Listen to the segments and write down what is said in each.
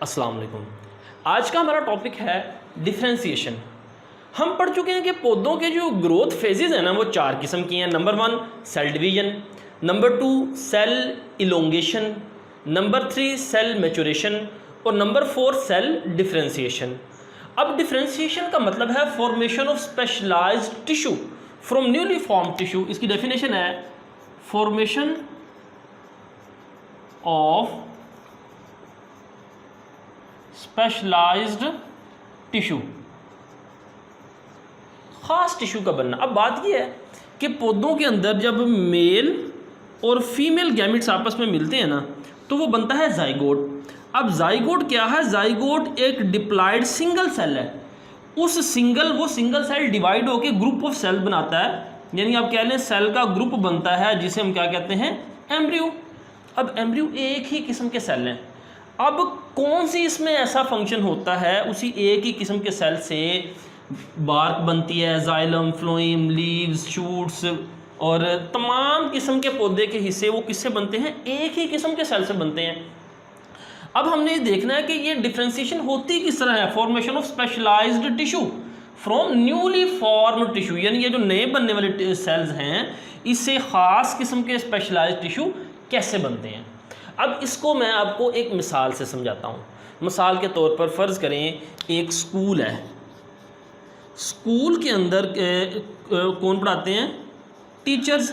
अस्सलाम वालेकुम। आज का हमारा टॉपिक है डिफ्रेंसिएशन। हम पढ़ चुके हैं कि पौधों के जो ग्रोथ फेजेस हैं ना वो चार किस्म की हैं। Number 1 cell division, number 2 cell elongation, number 3 cell maturation और नंबर 4 सेल डिफ्रेंसिएशन। अब डिफ्रेंसिएशन का मतलब है formation of specialised tissue from newly form tissue. इसकी डेफिनेशन है फॉर्मेशन ऑफ स्पेशलाइज्ड टिश्यू, खास टिश्यू का बनना। अब बात यह है कि पौधों के अंदर जब मेल और फीमेल गैमेट्स आपस में मिलते हैं ना तो वो बनता है जाइगोट। अब जाइगोट क्या है? जाइगोट एक डिप्लॉयड सिंगल सेल है। वो सिंगल सेल डिवाइड होकर ग्रुप ऑफ सेल बनाता है, यानी आप कह लें सेल का ग्रुप बनता है जिसे हम क्या कहते हैं? एम्ब्रियो। अब एम्ब्रियो एक ही किस्म के सेल हैं। अब कौन सी इसमें ऐसा फंक्शन होता है? उसी एक ही किस्म के सेल से बार्क बनती है, जाइलम, फ्लोएम, लीव्स, शूट्स और तमाम किस्म के पौधे के हिस्से वो किससे बनते हैं? एक ही किस्म के सेल से बनते हैं। अब हमने ये देखना है कि ये डिफ्रेंसिएशन होती किस तरह है। Formation of specialised tissue from newly formed tissue, यानी ये जो नए बनने वाले सेल्स हैं इससे ख़ास किस्म के स्पेशलाइज्ड टिश्यू कैसे बनते हैं। अब इसको मैं आपको एक मिसाल से समझाता हूँ। मिसाल के तौर पर फ़र्ज़ करें एक स्कूल है। स्कूल के अंदर कौन पढ़ाते हैं? टीचर्स।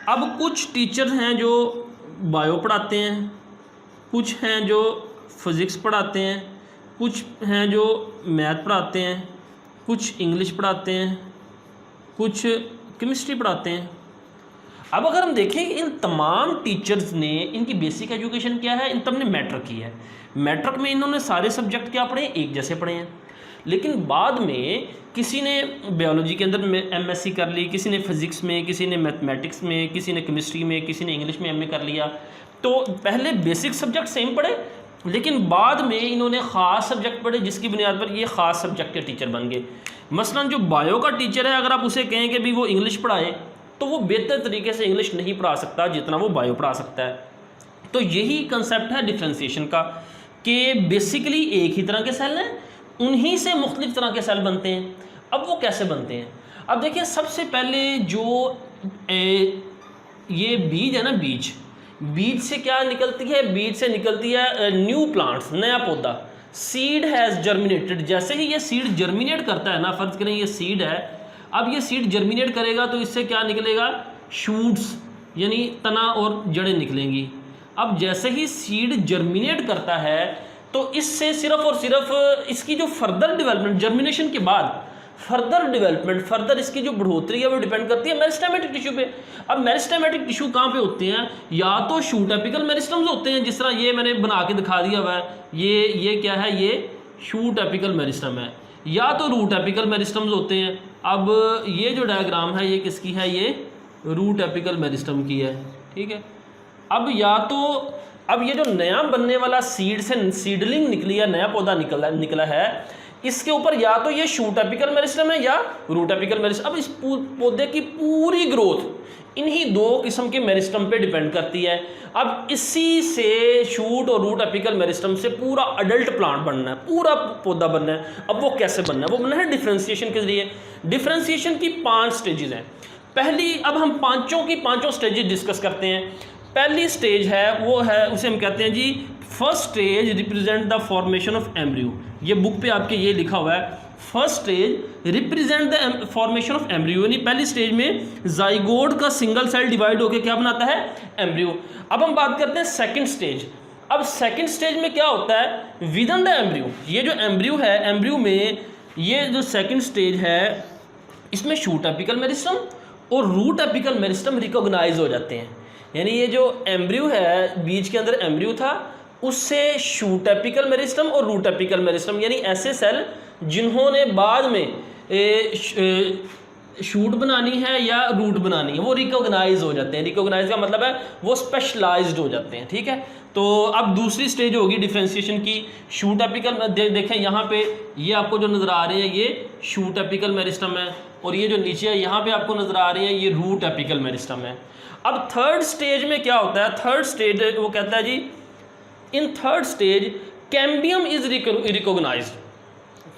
अब कुछ टीचर हैं जो बायो पढ़ाते हैं, कुछ हैं जो फिज़िक्स पढ़ाते हैं, कुछ हैं जो मैथ पढ़ाते हैं, कुछ इंग्लिश पढ़ाते हैं, कुछ केमिस्ट्री पढ़ाते हैं। अब अगर हम देखें इन तमाम टीचर्स ने इनकी बेसिक एजुकेशन क्या है? इन तब ने मैट्रिक की है। मैट्रिक में इन्होंने सारे सब्जेक्ट क्या पढ़े? एक जैसे पढ़े हैं। लेकिन बाद में किसी ने बायोलॉजी के अंदर एमएससी कर ली, किसी ने फिज़िक्स में, किसी ने मैथमेटिक्स में, किसी ने केमिस्ट्री में, किसी ने इंग्लिश में एमए कर लिया। तो पहले बेसिक सब्जेक्ट सेम पढ़े, लेकिन बाद में इन्होंने ख़ास सब्जेक्ट पढ़े जिसकी बुनियाद पर ये ख़ास सब्जेक्ट के टीचर बन गए। मसलन जो बायो का टीचर है, अगर आप उसे कहें कि भी वो इंग्लिश पढ़ाए तो वो बेहतर तरीके से इंग्लिश नहीं पढ़ा सकता जितना वो बायो पढ़ा सकता है। तो यही कंसेप्ट है डिफ्रेंसिएशन का कि बेसिकली एक ही तरह के सेल हैं, उन्हीं से मुख्तलिफ तरह के सेल बनते हैं। अब वो कैसे बनते हैं? अब देखिए, सबसे पहले जो ये बीज है ना, बीज से क्या निकलती है? बीज से निकलती है न्यू प्लांट्स, नया पौधा। Seed has germinated. जैसे ही ये सीड जर्मिनेट करता है ना, फ़र्ज़ करें ये सीड है, अब ये सीड जर्मिनेट करेगा तो इससे क्या निकलेगा? शूट्स, यानी तना और जड़ें निकलेंगी। अब जैसे ही सीड जर्मिनेट करता है तो इससे सिर्फ और सिर्फ इसकी जो फर्दर डेवलपमेंट, जर्मिनेशन के बाद फर्दर इसकी जो बढ़ोतरी है वो डिपेंड करती है मेरिस्टेमेटिक टिश्यू पे। अब मेरिस्टेमेटिक टिश्यू कहाँ पे होते हैं? या तो शूट एपिकल मेरिस्टम्स होते हैं, जिस तरह ये मैंने बना के दिखा दिया हुआ है, ये क्या है? ये शूट एपिकल मेरिस्टम है। या तो रूट एपिकल मेरिस्टम्स होते हैं। अब ये जो डायग्राम है ये किसकी है? ये रूट एपिकल मेरिस्टम की है, ठीक है। अब या तो अब ये जो नया बनने वाला सीड से सीडलिंग निकली है, नया पौधा निकला है, इसके ऊपर या तो ये शूट एपिकल मेरिस्टम है या रूट एपिकल मेरिस्टम। अब इस पौधे की पूरी ग्रोथ इन्हीं दो किस्म के मेरिस्टम पे डिपेंड करती है। अब इसी से शूट और रूट एपिकल मेरिस्टम से पूरा अडल्ट प्लांट बनना है, पूरा पौधा बनना है। अब वो कैसे बनना है? वो बनना है डिफ्रेंसिएशन के जरिए। डिफ्रेंसिएशन की 5 स्टेजेस हैं। पहली, अब हम पांचों स्टेजेस डिस्कस करते हैं। पहली स्टेज है वो है, उसे हम कहते हैं जी first stage represent the formation of embryo. ये बुक पे आपके ये लिखा हुआ है, first stage represent the formation of embryo, यानी पहली स्टेज में जाइगोट का सिंगल सेल डिवाइड होकर क्या बनाता है? एम्ब्रियो। अब हम बात करते हैं सेकंड स्टेज। अब सेकंड स्टेज में क्या होता है? विद इन द एम्ब्रियो, ये जो एम्ब्रियो है, एम्ब्रियो में ये जो सेकंड स्टेज है इसमें शूट एपिकल मेरिस्टम और रूट एपिकल मेरिस्टम रिकॉग्नाइज हो जाते हैं। यानी ये जो एम्ब्रियो है, बीज के अंदर एम्ब्रियो था, उससे शूट एपिकल मेरिस्टम और रूट एपिकल मेरिस्टम, यानी ऐसे सेल जिन्होंने बाद में शूट बनानी है या रूट बनानी है, वो रिकॉग्नाइज हो जाते हैं। रिकॉग्नाइज का मतलब है वो स्पेशलाइज्ड हो जाते हैं, ठीक है। तो अब दूसरी स्टेज होगी डिफ्रेंसिएशन की, शूट एपिकल। देखें यहाँ पे ये आपको जो नज़र आ रहे हैं ये शूट एपिकल मेरिस्टम है, और ये जो नीचे है यहाँ पे आपको नज़र आ रही है ये रूट एपिकल मेरिस्टम है। अब थर्ड स्टेज में क्या होता है? थर्ड स्टेज वो कहता है जी, in third stage cambium is recognised,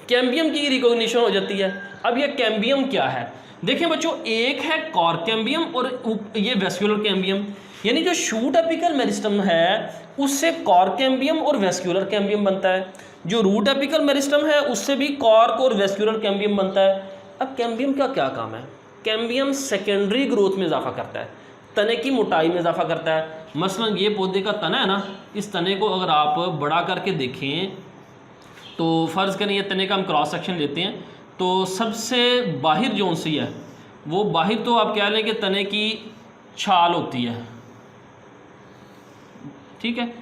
cambium की रिकॉग्निशन हो जाती है। अब ये कैम्बियम क्या है, देखें बच्चों, एक है कॉर कैम्बियम और ये वेस्कुलर कैम्बियम, यानी जो शूट एपिकल मेरिस्टम है उससे कॉर कैम्बियम और वेस्कुलर कैम्बियम बनता है, जो रूट एपिकल मेरिस्टम है उससे भी कॉर्क और वेस्कुलर कैम्बियम बनता है। अब कैम्बियम का क्या काम है, कैम्बियम सेकेंडरी ग्रोथ में इजाफा करता है, तने की मोटाई में इजाफा करता है। मसलन ये पौधे का तना है ना, इस तने को अगर आप बड़ा करके देखें तो फ़र्ज़ करें ये तने का हम क्रॉस सेक्शन लेते हैं, तो सबसे बाहर जोन सी है वो बाहर तो आप कह लें कि तने की छाल होती है, ठीक है,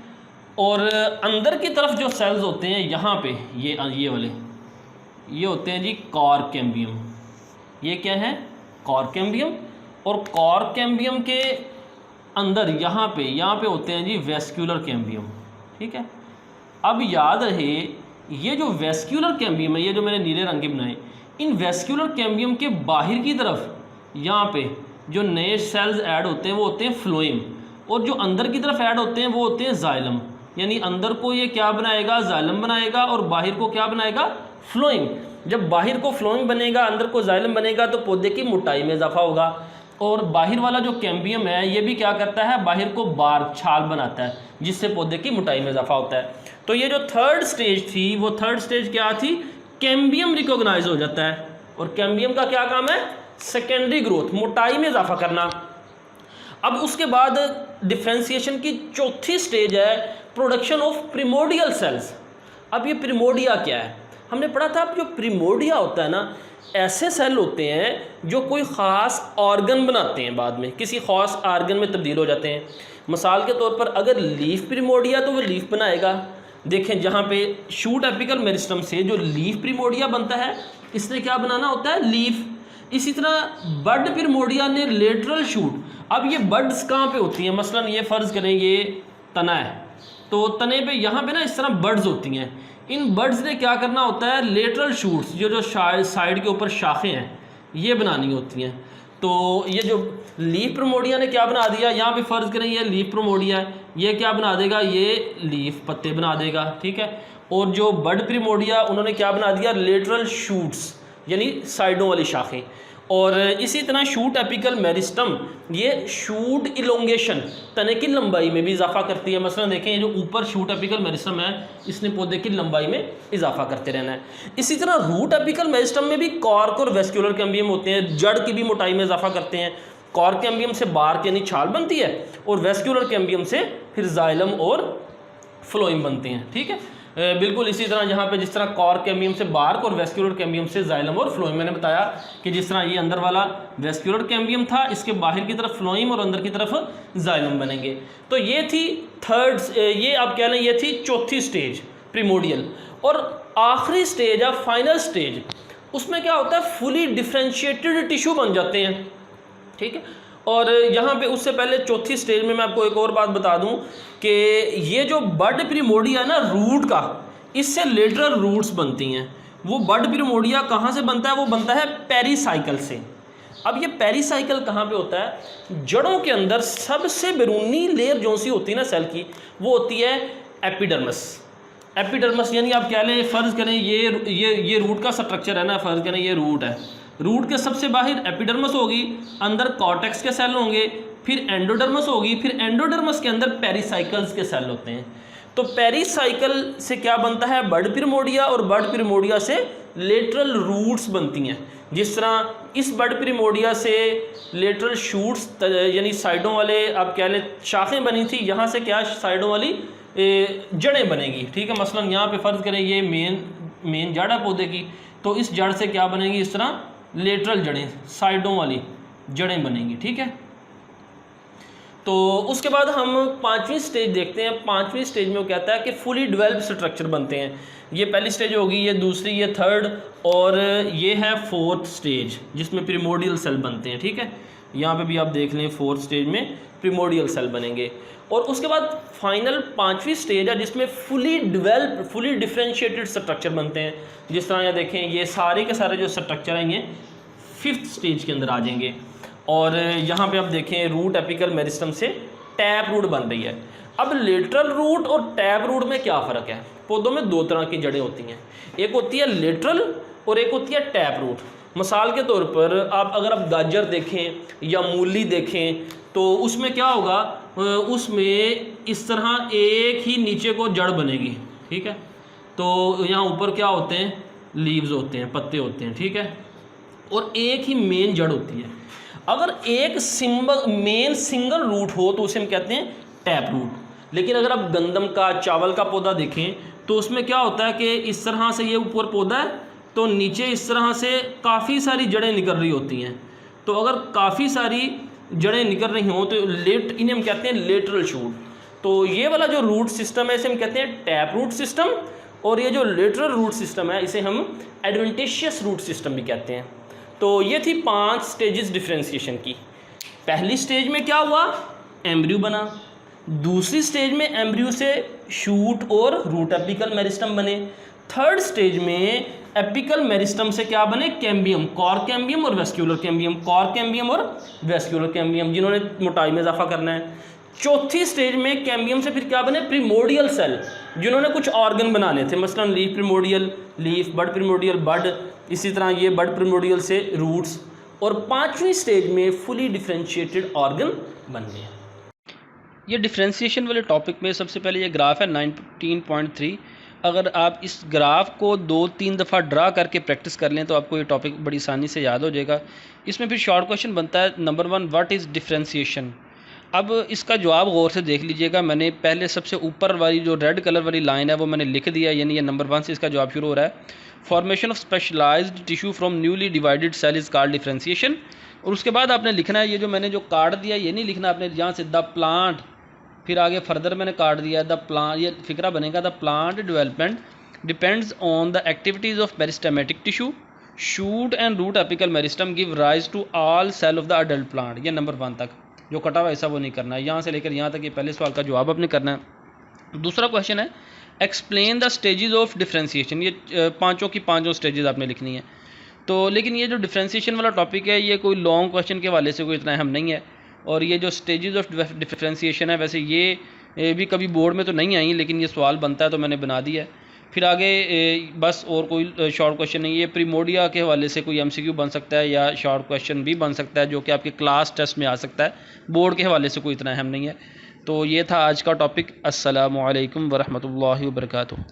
और अंदर की तरफ जो सेल्स होते हैं यहाँ पे ये वाले ये होते हैं जी कॉर कैम्बियम, ये क्या है कॉर कैम्बियम, और कॉर कैम्बियम के अंदर यहाँ पे होते हैं जी वेस्कुलर कैम्बियम, ठीक है। अब याद रहे ये जो वेस्कुलर कैम्बियम है, ये जो मैंने नीले रंग के बनाए, इन वेस्कुलर कैम्बियम के बाहर की तरफ यहाँ पे जो नए सेल्स ऐड होते हैं वो होते हैं फ्लोएम, और जो अंदर की तरफ ऐड होते हैं वो होते हैं जाइलम, यानी अंदर को ये क्या बनाएगा जाइलम बनाएगा और बाहर को क्या बनाएगा फ्लोएम। जब बाहर को फ्लोएम बनेगा अंदर को जाइलम बनेगा तो पौधे की मोटाई में इजाफा होगा। और बाहर वाला जो कैम्बियम है ये भी क्या करता है, बाहर को बार छाल बनाता है जिससे पौधे की मोटाई में इजाफा होता है। तो ये जो थर्ड स्टेज थी वो थर्ड स्टेज क्या थी, कैम्बियम रिकॉग्नाइज हो जाता है। और कैम्बियम का क्या काम है, सेकेंडरी ग्रोथ, मोटाई में इजाफा करना। अब उसके बाद डिफ्रेंसिएशन की चौथी स्टेज है प्रोडक्शन ऑफ प्रिमोडियल सेल्स। अब ये प्रिमोडिया क्या है, हमने पढ़ा था जो प्रिमोडिया होता है ना, ऐसे सेल होते हैं जो कोई ख़ास ऑर्गन बनाते हैं, बाद में किसी ख़ास ऑर्गन में तब्दील हो जाते हैं। मिसाल के तौर पर अगर लीफ प्रिमोडिया तो वो लीफ बनाएगा, देखें जहाँ पे शूट एपिकल मेरिस्टम से जो लीफ प्रिमोडिया बनता है इसने क्या बनाना होता है, लीफ। इसी तरह बड प्रिमोडिया ने लेटरल शूट। अब ये बड्स कहाँ पे होती हैं, मसलन ये फ़र्ज़ करें ये तना है तो तने पे यहाँ पे ना इस तरह बड्स होती हैं, इन बड्स ने क्या करना होता है, लेटरल शूट्स जो साइड के ऊपर शाखें हैं ये बनानी होती हैं। तो ये जो लीफ प्रिमोडिया ने क्या बना दिया, यहाँ पे फ़र्ज़ करें ये लीफ प्रिमोडिया है, ये क्या बना देगा, ये लीफ पत्ते बना देगा, ठीक है। और जो बड प्रिमोडिया उन्होंने क्या बना दिया, लेटरल शूट्स यानी साइडों वाली शाखें। और इसी तरह शूट एपिकल मेरिस्टम ये शूट इलोंगेशन तने की लंबाई में भी इजाफा करती है। मसलन देखें ये जो ऊपर शूट एपिकल मेरिस्टम है इसने पौधे की लंबाई में इजाफा करते रहना है। इसी तरह रूट एपिकल मेरिस्टम में भी कॉर्क और वेस्कुलर कैम्बियम होते हैं, जड़ की भी मोटाई में इजाफा करते हैं। कॉर्क कैम्बियम से बार्क यानी छाल बनती है और वेस्कुलर कैम्बियम से फिर जाइलम और फ्लोएम बनते हैं, ठीक है। बिल्कुल इसी तरह यहाँ पे जिस तरह कॉर्क कैम्बियम से बार्क और वेस्कुलर कैम्बियम से जाइलम और फ्लोएम, मैंने बताया कि जिस तरह ये अंदर वाला वेस्कुलर कैम्बियम था इसके बाहर की तरफ फ्लोएम और अंदर की तरफ जाइलम बनेंगे। तो ये थी थर्ड, ये आप कह लें ये थी चौथी स्टेज प्रिमोडियल। और आखिरी स्टेज है फाइनल स्टेज, उसमें क्या होता है, फुली डिफ्रेंशिएटेड टिश्यू बन जाते हैं, ठीक है। और यहाँ पे उससे पहले चौथी स्टेज में मैं आपको एक और बात बता दूं कि ये जो बड प्रिमोडिया है ना रूट का, इससे लेटरल रूट्स बनती हैं। वो बड प्रिमोडिया कहाँ से बनता है, वो बनता है पेरीसाइकिल से। अब ये पेरीसाइकिल कहाँ पे होता है, जड़ों के अंदर सबसे बैरूनी लेयर जो सी होती है ना सेल की, वो होती है एपिडर्मिस। एपिडर्मिस यानी आप कह लें, फ़र्ज़ करें ये रूट का स्ट्रक्चर है ना, फ़र्ज़ करें ये रूट है, रूट के सबसे बाहर एपिडर्मिस होगी, अंदर कॉर्टेक्स के सेल होंगे, फिर एंडोडर्मिस होगी, फिर एंडोडर्मिस के अंदर पेरीसाइकल्स के सेल होते हैं। तो पेरीसाइकल से क्या बनता है, बड प्रिमोडिया, और बड प्रिमोडिया से लेटरल रूट्स बनती हैं। जिस तरह इस बड प्रिमोडिया से लेटरल शूट्स यानी साइडों वाले आप कह लें शाखें बनी थी, यहाँ से क्या साइडों वाली जड़ें बनेगी, ठीक है। मसलन यहाँ पे फ़र्ज़ करें ये मेन जड़ है पौधे की, तो इस जड़ से क्या बनेगी, इस तरह लेटरल जड़ें साइडों वाली जड़ें बनेंगी, ठीक है। तो उसके बाद हम पांचवी स्टेज देखते हैं। पांचवी स्टेज में वो कहता है कि फुली डेवलप्ड स्ट्रक्चर बनते हैं। ये पहली स्टेज होगी, ये दूसरी, ये थर्ड, और ये है फोर्थ स्टेज जिसमें प्रिमोडियल सेल बनते हैं, ठीक है। यहाँ पे भी आप देख लें फोर्थ स्टेज में प्रिमोडियल सेल बनेंगे। और उसके बाद फाइनल पांचवी स्टेज है जिसमें fully developed fully differentiated structure बनते हैं। जिस तरह यहाँ देखें ये सारे के सारे जो स्ट्रक्चर हैं ये फिफ्थ स्टेज के अंदर आ जाएंगे। और यहाँ पे आप देखें रूट एपिकल मेरिस्टम से टैप रूट बन रही है। अब लेटरल रूट और टैप रूट में क्या फ़र्क है, पौधों में दो तरह की जड़ें होती हैं, एक होती है लेटरल और एक होती है टैप रूट। मिसाल के तौर पर अगर आप गाजर देखें या मूली देखें तो उसमें क्या होगा, उसमें इस तरह एक ही नीचे को जड़ बनेगी, ठीक है। तो यहाँ ऊपर क्या होते हैं, लीव्स होते हैं, पत्ते होते हैं, ठीक है, और एक ही मेन जड़ होती है। अगर एक मेन सिंगल रूट हो तो उसे हम कहते हैं टैप रूट। लेकिन अगर आप गंदम का, चावल का पौधा देखें तो उसमें क्या होता है कि इस तरह से ये ऊपर पौधा है तो नीचे इस तरह से काफ़ी सारी जड़ें निकल रही होती हैं। तो अगर काफ़ी सारी जड़ें निकल रही हों तो इन्हें हम कहते हैं लेटरल शूट। तो ये वाला जो रूट सिस्टम है इसे हम कहते हैं टैप रूट सिस्टम, और ये जो लेटरल रूट सिस्टम है इसे हम एडवेंटिशियस रूट सिस्टम भी कहते हैं। तो ये थी 5 स्टेजेस डिफ्रेंशिएशन की। पहली स्टेज में क्या हुआ, एम्ब्रियो बना। दूसरी स्टेज में एम्ब्रियो से शूट और रूट एपिकल मेरिस्टम बने। थर्ड स्टेज में एपिकल मेरिस्टम से क्या बने, कैम्बियम, कॉर्क कैम्बियम और वेस्क्यूलर कैम्बियम, कॉर्क कैम्बियम और वेस्क्यूलर कैम्बियम जिन्होंने मोटाई में इजाफा करना है। चौथी स्टेज में कैम्बियम से फिर क्या बने, प्रिमोडियल सेल जिन्होंने कुछ ऑर्गन बनाने थे, मसलन लीफ प्रिमोडियल लीफ, बड प्रिमोडियल बड, इसी तरह ये बड प्रिमोडियल से रूट्स। और 5वीं स्टेज में फुली डिफ्रेंशिएटेड ऑर्गन बन गए। ये डिफ्रेंशिएशन वाले टॉपिक में सबसे पहले ये ग्राफ है 19.3। अगर आप इस ग्राफ को 2-3 दफ़ा ड्रा करके प्रैक्टिस कर लें तो आपको ये टॉपिक बड़ी आसानी से याद हो जाएगा। इसमें फिर शॉर्ट क्वेश्चन बनता है, नंबर 1, व्हाट इज़ डिफ्रेंशिएशन। अब इसका जवाब गौर से देख लीजिएगा। मैंने पहले सबसे ऊपर वाली जो रेड कलर वाली लाइन है वो मैंने लिख दिया, यानी ये नंबर 1 से इसका जवाब शुरू हो रहा है। Formation of specialised tissue from newly divided cell is called differentiation. और उसके बाद आपने लिखना है, ये जो मैंने जो काट दिया ये नहीं लिखना आपने, यहाँ से द प्लांट, फिर आगे फर्दर मैंने काट दिया द प्लांट, ये फिक्रा बनेगा the plant development depends on the activities of meristematic tissue, shoot and root apical meristem give rise to all cell of the adult plant. ये नंबर 1 तक जो कटा हुआ ऐसा वो नहीं करना है, यहाँ से लेकर यहाँ तक ये पहले सवाल का जवाब आपने करना है। दूसरा क्वेश्चन है explain the stages of differentiation. ये 5 की 5 स्टेजेस आपने लिखनी है। तो लेकिन ये जो डिफ्रेंशिएशन वाला टॉपिक है ये कोई लॉन्ग क्वेश्चन के वाले से कोई इतना अहम नहीं है। और ये जो स्टेजेस ऑफ डिफ्रेंशिएशन है वैसे ये भी कभी बोर्ड में तो नहीं आई, लेकिन ये सवाल बनता है तो मैंने बना दिया है। फिर आगे बस और कोई शॉर्ट क्वेश्चन नहीं, ये प्रीमोडिया के हवाले से कोई MCQ बन सकता है या शॉर्ट क्वेश्चन भी बन सकता है जो कि आपके क्लास टेस्ट में आ सकता है, बोर्ड के हवाले से कोई इतना अहम नहीं है। तो ये था आज का टॉपिक। अस्सलामु अलैकुम वरहमतुल्लाहि वबरकातुहू।